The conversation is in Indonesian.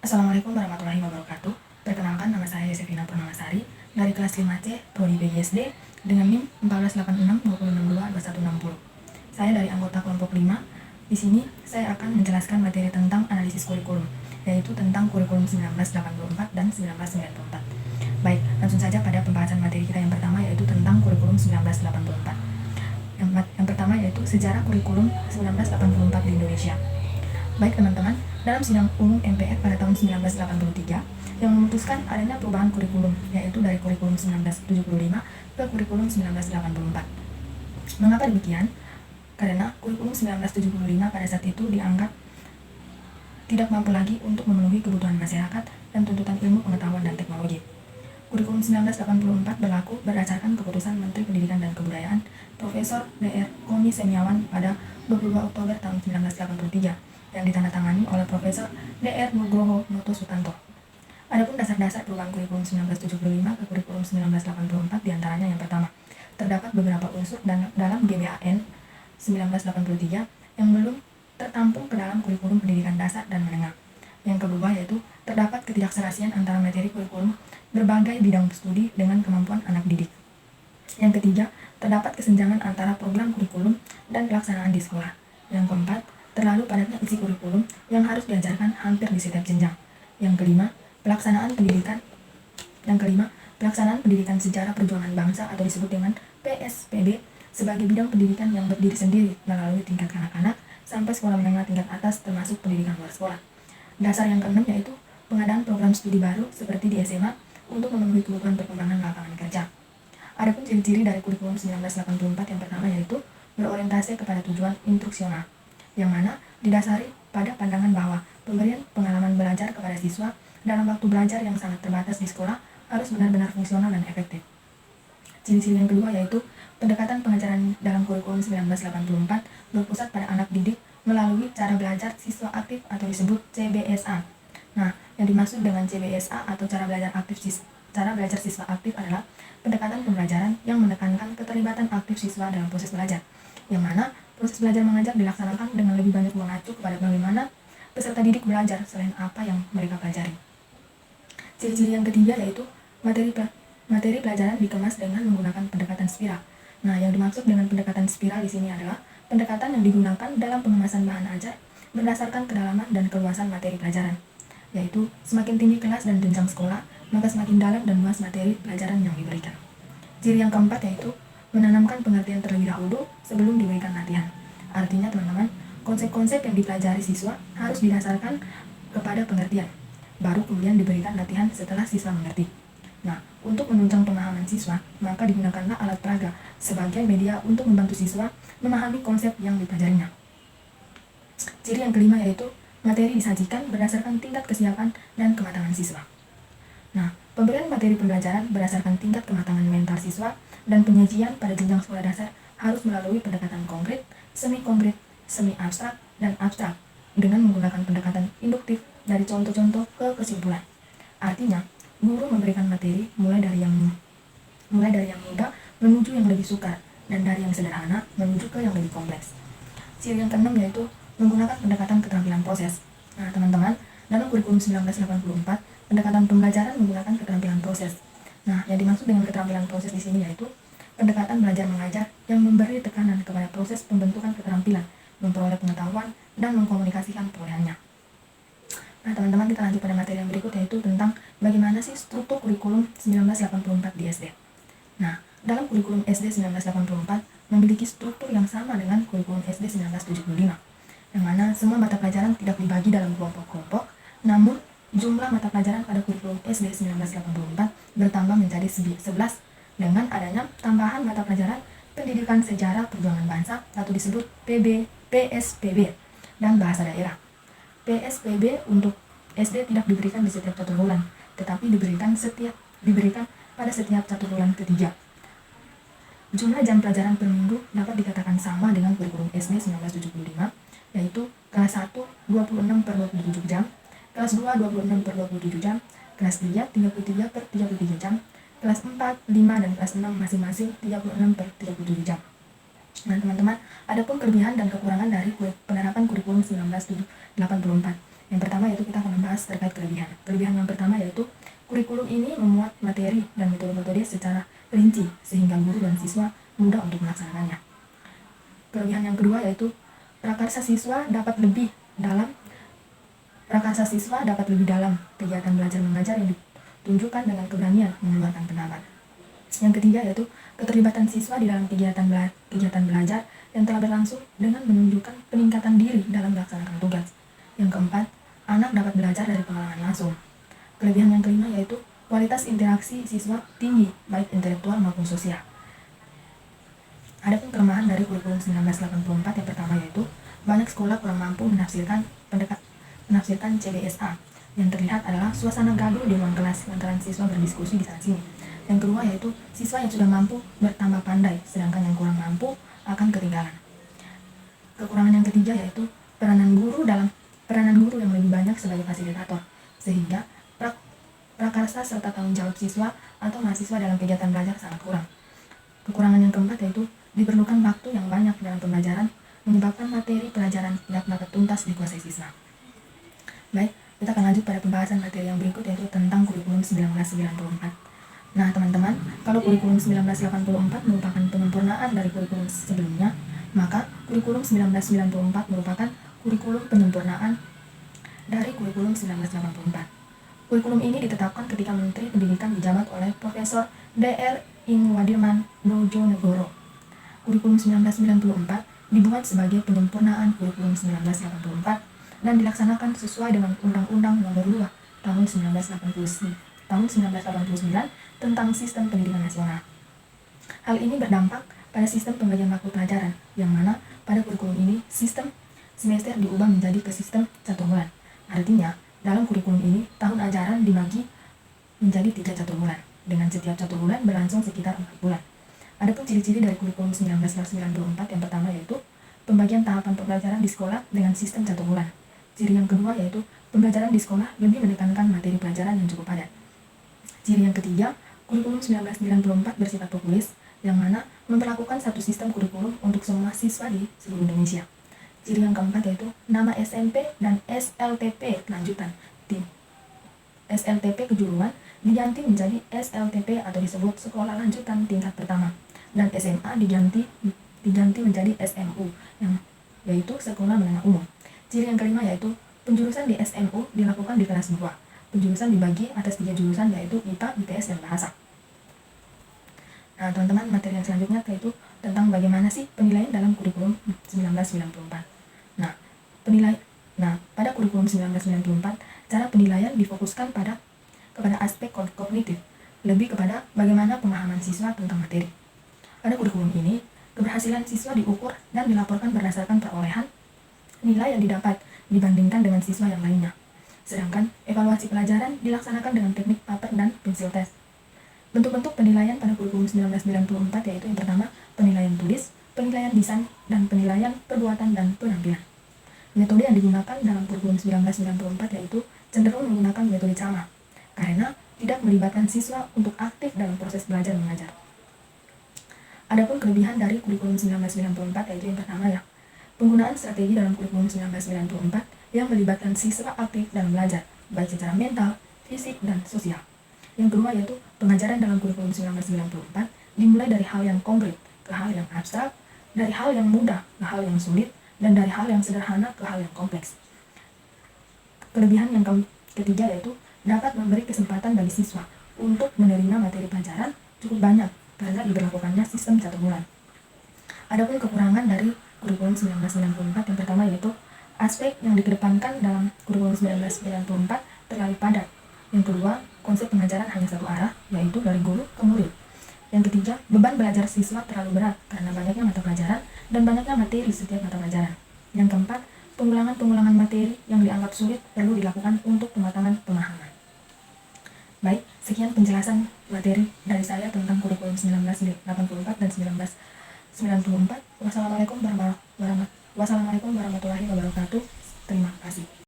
Assalamualaikum warahmatullahi wabarakatuh. Perkenalkan, nama saya Yesefina Purnamasari dari kelas 5C Prodi BISD dengan NIM 14662622160. Saya dari anggota kelompok 5. Di sini saya akan menjelaskan materi tentang analisis kurikulum, yaitu tentang kurikulum 1984 dan 1994. Baik, langsung saja pada pembahasan materi kita yang pertama, yaitu tentang kurikulum 1984. Yang pertama yaitu sejarah kurikulum 1984 di Indonesia. Baik teman-teman, dalam sidang umum MPR pada tahun 1983 yang memutuskan adanya perubahan kurikulum, yaitu dari kurikulum 1975 ke kurikulum 1984. Mengapa demikian? Karena kurikulum 1975 pada saat itu dianggap tidak mampu lagi untuk memenuhi kebutuhan masyarakat dan tuntutan ilmu pengetahuan dan teknologi. Kurikulum 1984 berlaku berdasarkan keputusan Menteri Pendidikan dan Kebudayaan Profesor Dr. Koni Semiawan pada 22 Oktober tahun 1983 yang ditandatangani oleh Profesor Dr. Nugroho Noto Sutanto. Adapun dasar-dasar perubahan kurikulum 1975 ke kurikulum 1984 diantaranya yang pertama, terdapat beberapa unsur dalam GBHN 1983 yang belum tertampung ke dalam kurikulum pendidikan dasar dan menengah. Yang kedua yaitu terdapat ketidakserasian antara materi kurikulum berbagai bidang studi dengan kemampuan anak didik. Yang ketiga, terdapat kesenjangan antara program kurikulum dan pelaksanaan di sekolah. Yang keempat, terlalu padatnya isi kurikulum yang harus diajarkan hampir di setiap jenjang. Yang kelima, pelaksanaan pendidikan sejarah perjuangan bangsa atau disebut dengan PSPB sebagai bidang pendidikan yang berdiri sendiri melalui tingkat kanak-kanak sampai sekolah menengah tingkat atas termasuk pendidikan luar sekolah. Dasar yang keenam yaitu pengadaan program studi baru seperti di SMA untuk memenuhi kebutuhan perkembangan lapangan kerja. Adapun ciri-ciri dari kurikulum 1984 yang pertama yaitu berorientasi kepada tujuan instruksional, yang mana didasari pada pandangan bahwa pemberian pengalaman belajar kepada siswa dalam waktu belajar yang sangat terbatas di sekolah harus benar-benar fungsional dan efektif. Ciri-ciri yang kedua yaitu pendekatan pengajaran dalam kurikulum 1984 berpusat pada anak didik melalui cara belajar siswa aktif atau disebut CBSA. Nah, yang dimaksud dengan CBSA atau cara belajar siswa aktif adalah pendekatan pembelajaran yang menekankan keterlibatan aktif siswa dalam proses belajar, yang mana proses belajar mengajar dilaksanakan dengan lebih banyak mengacu kepada bagaimana peserta didik belajar selain apa yang mereka pelajari. Ciri-ciri yang ketiga yaitu materi pelajaran dikemas dengan menggunakan pendekatan spiral. Nah, yang dimaksud dengan pendekatan spiral di sini adalah pendekatan yang digunakan dalam pengemasan bahan ajar berdasarkan kedalaman dan keluasan materi pelajaran, yaitu semakin tinggi kelas dan jenjang sekolah, maka semakin dalam dan luas materi pelajaran yang diberikan. Ciri yang keempat yaitu menanamkan pengertian terlebih dahulu sebelum diberikan latihan. Artinya teman-teman, konsep-konsep yang dipelajari siswa harus didasarkan kepada pengertian, baru kemudian diberikan latihan setelah siswa mengerti. Nah, untuk menunjang pemahaman siswa, maka digunakanlah alat peraga sebagai media untuk membantu siswa memahami konsep yang dipelajarinya. Ciri yang kelima yaitu materi disajikan berdasarkan tingkat kesiapan dan kematangan siswa. Nah, pemberian materi pembelajaran berdasarkan tingkat kematangan mental siswa dan penyajian pada jenjang sekolah dasar harus melalui pendekatan konkret, semi-konkret, semi-abstrak, dan abstrak dengan menggunakan pendekatan induktif dari contoh-contoh ke kesimpulan. Artinya, guru memberikan materi mulai dari yang mudah menuju yang lebih sukar dan dari yang sederhana menuju ke yang lebih kompleks. Ciri yang keenam yaitu menggunakan pendekatan keterampilan proses. Nah, teman-teman, dalam kurikulum 1984, pendekatan pembelajaran menggunakan keterampilan proses. Nah, yang dimaksud dengan keterampilan proses di sini yaitu pendekatan belajar mengajar yang memberi tekanan kepada proses pembentukan keterampilan, memperoleh pengetahuan, dan mengkomunikasikan perolehannya. Nah, teman-teman, kita lanjut pada materi yang berikut yaitu tentang bagaimana sih struktur kurikulum 1984 di SD. Nah, dalam kurikulum SD 1984 memiliki struktur yang sama dengan kurikulum SD 1975, yang mana semua mata pelajaran tidak dibagi dalam kelompok-kelompok, namun jumlah mata pelajaran pada kurikulum SD 1984 bertambah menjadi 11 dengan adanya tambahan mata pelajaran pendidikan sejarah perjuangan bangsa atau disebut PSPB dan bahasa daerah. PSPB untuk SD tidak diberikan di setiap 1 bulan, tetapi diberikan pada setiap 1 bulan ketiga. Jumlah jam pelajaran per minggu dapat dikatakan sama dengan kurikulum SD 1975, yaitu kelas 1 26 per 27 jam, kelas 2 26 per 27 jam, kelas 3 33 per 33 jam, kelas 4, 5, dan kelas 6 masing-masing 36 per 37 jam. Nah, teman-teman, adapun kelebihan dan kekurangan dari penerapan kurikulum 1984. Yang pertama yaitu kita akan membahas terkait kelebihan. Kelebihan yang pertama yaitu kurikulum ini memuat materi dan metode-metode secara rinci sehingga guru dan siswa mudah untuk melaksanakannya. Kelebihan yang kedua yaitu prakarsa siswa dapat lebih dalam kegiatan belajar mengajar yang ditunjukkan dengan keberanian mengeluarkan pendapat. Yang ketiga yaitu keterlibatan siswa di dalam kegiatan belajar yang telah berlangsung dengan menunjukkan peningkatan diri dalam melaksanakan tugas. Yang keempat, anak dapat belajar dari pengalaman langsung. Kelebihan yang kelima yaitu kualitas interaksi siswa tinggi, baik intelektual maupun sosial. Adapun kelemahan dari kurikulum 1984 yang pertama yaitu banyak sekolah kurang mampu menafsirkan CBSA. Yang terlihat adalah suasana gaduh di ruang kelas lantaran siswa berdiskusi di sana-sini. Yang kedua yaitu siswa yang sudah mampu bertambah pandai, sedangkan yang kurang mampu akan ketinggalan. Kekurangan yang ketiga yaitu peranan guru yang lebih banyak sebagai fasilitator, sehingga prakarsa serta tanggung jawab siswa atau mahasiswa dalam kegiatan belajar sangat kurang. Kekurangan yang keempat yaitu diperlukan waktu yang banyak dalam pembelajaran, menyebabkan materi pelajaran tidak dapat tuntas dikuasai siswa. Baik, kita akan lanjut pada pembahasan materi yang berikut yaitu tentang kurikulum 1994. Nah teman-teman, kalau kurikulum 1984 merupakan penyempurnaan dari kurikulum sebelumnya, maka kurikulum 1994 merupakan kurikulum penyempurnaan dari kurikulum 1984. Kurikulum ini ditetapkan ketika Menteri Pendidikan dijabat oleh Profesor Dr. Ingwadirman Bojonegoro. Kurikulum 1994 dibuat sebagai penyempurnaan kurikulum 1984 dan dilaksanakan sesuai dengan Undang-Undang Nomor 2 Tahun 1989 tentang Sistem Pendidikan Nasional. Hal ini berdampak pada sistem pembagian waktu pelajaran, yang mana pada kurikulum ini sistem semester diubah menjadi ke sistem 1 bulan. Artinya, dalam kurikulum ini tahun ajaran dibagi menjadi 3 catur bulan, dengan setiap catur bulan berlangsung sekitar 4 bulan. Adapun ciri-ciri dari kurikulum 1994 yang pertama yaitu pembagian tahapan pembelajaran di sekolah dengan sistem 1 bulan. Ciri yang kedua yaitu pembelajaran di sekolah lebih menekankan materi pelajaran yang cukup padat. Ciri yang ketiga, kurikulum 1994 bersifat populis, yang mana memperlakukan satu sistem kurikulum untuk semua siswa di seluruh Indonesia. Ciri yang keempat yaitu nama SMP dan SLTP lanjutan tim SLTP kejuruan diganti menjadi SLTP atau disebut sekolah lanjutan tingkat pertama, dan SMA diganti menjadi SMU yang yaitu sekolah menengah umum. Ciri yang kelima yaitu penjurusan di SMU dilakukan di kelas 2. Penjurusan dibagi atas 3 jurusan yaitu IPA, IPS, dan Bahasa. Nah teman-teman, materi yang selanjutnya yaitu tentang bagaimana sih penilaian dalam kurikulum 1994. Pada kurikulum 1994, cara penilaian difokuskan kepada aspek kognitif, lebih kepada bagaimana pemahaman siswa tentang materi. Pada kurikulum ini, keberhasilan siswa diukur dan dilaporkan berdasarkan perolehan nilai yang didapat dibandingkan dengan siswa yang lainnya. Sedangkan evaluasi pelajaran dilaksanakan dengan teknik paper dan pensil test. Bentuk-bentuk penilaian pada kurikulum 1994 yaitu yang pertama, penilaian tulis, penilaian lisan, dan penilaian perbuatan dan penampilan. Metode yang digunakan dalam kurikulum 1994 yaitu cenderung menggunakan metode CAMA, karena tidak melibatkan siswa untuk aktif dalam proses belajar mengajar. Adapun kelebihan dari kurikulum 1994 yaitu yang pertama ya, penggunaan strategi dalam kurikulum 1994 yang melibatkan siswa aktif dalam belajar, baik secara mental, fisik, dan sosial. Yang kedua yaitu pengajaran dalam kurikulum 1994 dimulai dari hal yang konkret ke hal yang abstrak, dari hal yang mudah ke hal yang sulit, dan dari hal yang sederhana ke hal yang kompleks. Kelebihan yang ketiga yaitu dapat memberi kesempatan bagi siswa untuk menerima materi pelajaran cukup banyak karena diberlakukannya sistem 1 bulan. Adapun kekurangan dari kurikulum 1994 yang pertama yaitu aspek yang dikedepankan dalam kurikulum 1994 terlalu padat. Yang kedua, konsep pengajaran hanya satu arah, yaitu dari guru ke murid. Yang ketiga, beban belajar siswa terlalu berat karena banyaknya mata pelajaran dan banyaknya materi setiap mata pelajaran. Yang keempat, pengulangan materi yang dianggap sulit perlu dilakukan untuk pematangan pemahaman. Baik, sekian penjelasan materi dari saya tentang kurikulum 1984 dan 1994. Wassalamualaikum warahmatullahi wabarakatuh. Terima kasih.